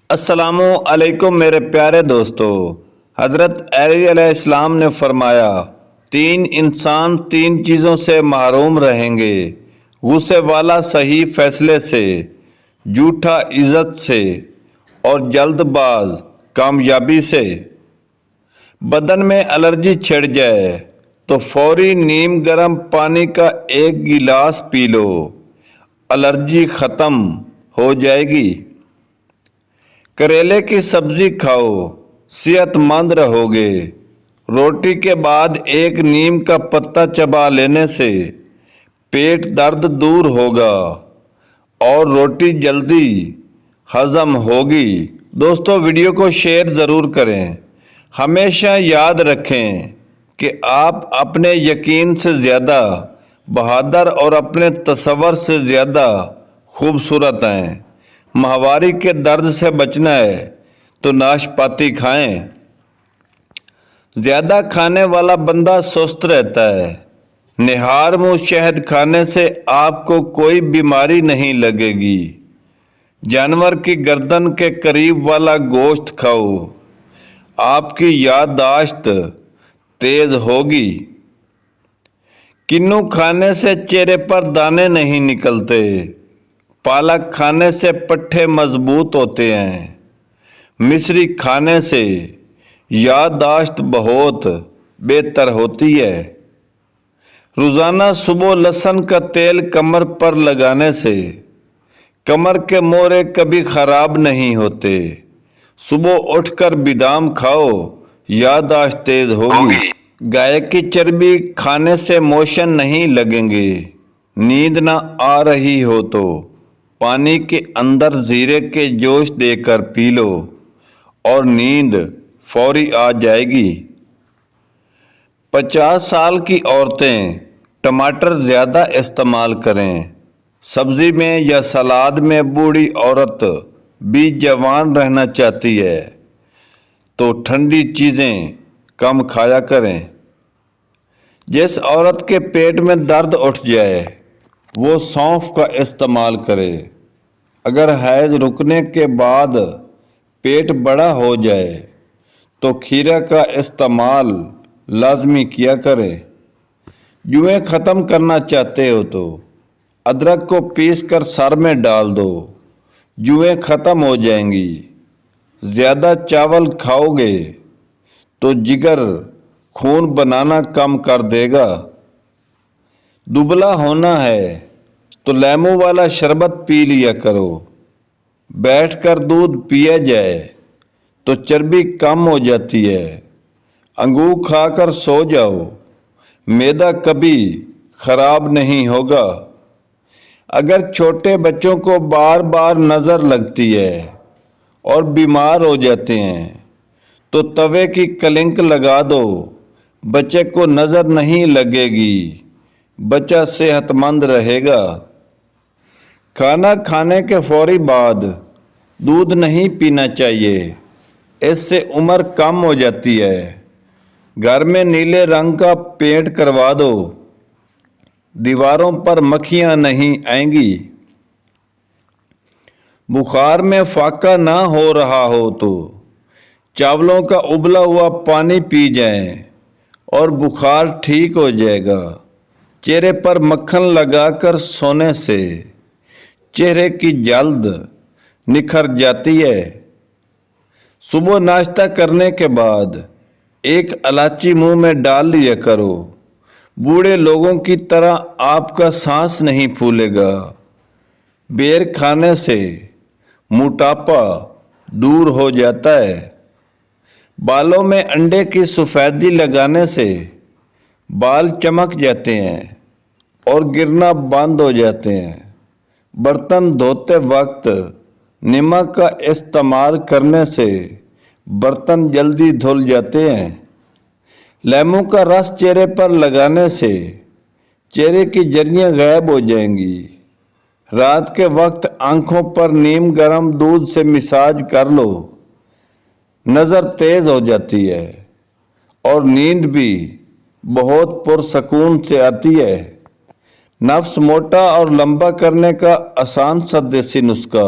السلام علیکم میرے پیارے دوستو۔ حضرت علی علیہ السلام نے فرمایا، تین انسان تین چیزوں سے محروم رہیں گے: غصے والا صحیح فیصلے سے، جھوٹا عزت سے، اور جلد باز کامیابی سے۔ بدن میں الرجی چھڑ جائے تو فوری نیم گرم پانی کا ایک گلاس پی لو، الرجی ختم ہو جائے گی۔ کریلے کی سبزی کھاؤ، صحت مند رہو گے۔ روٹی کے بعد ایک نیم کا پتا چبا لینے سے پیٹ درد دور ہوگا اور روٹی جلدی ہضم ہوگی۔ دوستو، ویڈیو کو شیئر ضرور کریں۔ ہمیشہ یاد رکھیں کہ آپ اپنے یقین سے زیادہ بہادر اور اپنے تصور سے زیادہ خوبصورت ہیں۔ ماہواری کے درد سے بچنا ہے تو ناشپاتی کھائیں۔ زیادہ کھانے والا بندہ سست رہتا ہے۔ نہار منہ شہد کھانے سے آپ کو کوئی بیماری نہیں لگے گی۔ جانور کی گردن کے قریب والا گوشت کھاؤ، آپ کی یادداشت تیز ہوگی۔ کنو کھانے سے چہرے پر دانے نہیں نکلتے۔ پالک کھانے سے پٹھے مضبوط ہوتے ہیں۔ مصری کھانے سے یادداشت بہت بہتر ہوتی ہے۔ روزانہ صبح لہسن کا تیل کمر پر لگانے سے کمر کے موڑے کبھی خراب نہیں ہوتے۔ صبح اٹھ کر بادام کھاؤ، یادداشت تیز ہوگی۔ گائے کی چربی کھانے سے موشن نہیں لگیں گے۔ نیند نہ آ رہی ہو تو پانی کے اندر زیرے کے جوش دے کر پی لو اور نیند فوری آ جائے گی۔ 50 سال کی عورتیں ٹماٹر زیادہ استعمال کریں۔ سبزی میں یا سلاد میں بوڑھی عورت بھی جوان رہنا چاہتی ہے تو ٹھنڈی چیزیں کم کھایا کریں۔ جس عورت کے پیٹ میں درد اٹھ جائے وہ سونف کا استعمال کرے۔ اگر حیض رکنے کے بعد پیٹ بڑا ہو جائے تو کھیرا کا استعمال لازمی کیا کرے۔ جوئیں ختم کرنا چاہتے ہو تو ادرک کو پیس کر سر میں ڈال دو، جوئیں ختم ہو جائیں گی۔ زیادہ چاول کھاؤ گے تو جگر خون بنانا کم کر دے گا۔ دبلا ہونا ہے تو لیموں والا شربت پی لیا کرو۔ بیٹھ کر دودھ پیا جائے تو چربی کم ہو جاتی ہے۔ انگور کھا کر سو جاؤ، معدہ کبھی خراب نہیں ہوگا۔ اگر چھوٹے بچوں کو بار بار نظر لگتی ہے اور بیمار ہو جاتے ہیں تو توے کی کلنک لگا دو، بچے کو نظر نہیں لگے گی، بچہ صحت مند رہے گا۔ کھانا کھانے کے فوری بعد دودھ نہیں پینا چاہیے، اس سے عمر کم ہو جاتی ہے۔ گھر میں نیلے رنگ کا پینٹ کروا دو، دیواروں پر مکھیاں نہیں آئیں گی۔ بخار میں فاقہ نہ ہو رہا ہو تو چاولوں کا ابلا ہوا پانی پی جائیں اور بخار ٹھیک ہو جائے گا۔ چہرے پر مکھن لگا کر سونے سے چہرے کی جلد نکھر جاتی ہے۔ صبح ناشتہ کرنے کے بعد ایک الائچی منہ میں ڈال لیا کرو، بوڑھے لوگوں کی طرح آپ کا سانس نہیں پھولے گا۔ بیر کھانے سے موٹاپا دور ہو جاتا ہے۔ بالوں میں انڈے کی سفیدی لگانے سے بال چمک جاتے ہیں اور گرنا بند ہو جاتے ہیں۔ برتن دھوتے وقت نمک کا استعمال کرنے سے برتن جلدی دھل جاتے ہیں۔ لیموں کا رس چہرے پر لگانے سے چہرے کی جریاں غائب ہو جائیں گی۔ رات کے وقت آنکھوں پر نیم گرم دودھ سے مساج کر لو، نظر تیز ہو جاتی ہے اور نیند بھی بہت پرسکون سے آتی ہے۔ نفس موٹا اور لمبا کرنے کا آسان سا دیسی نسخہ: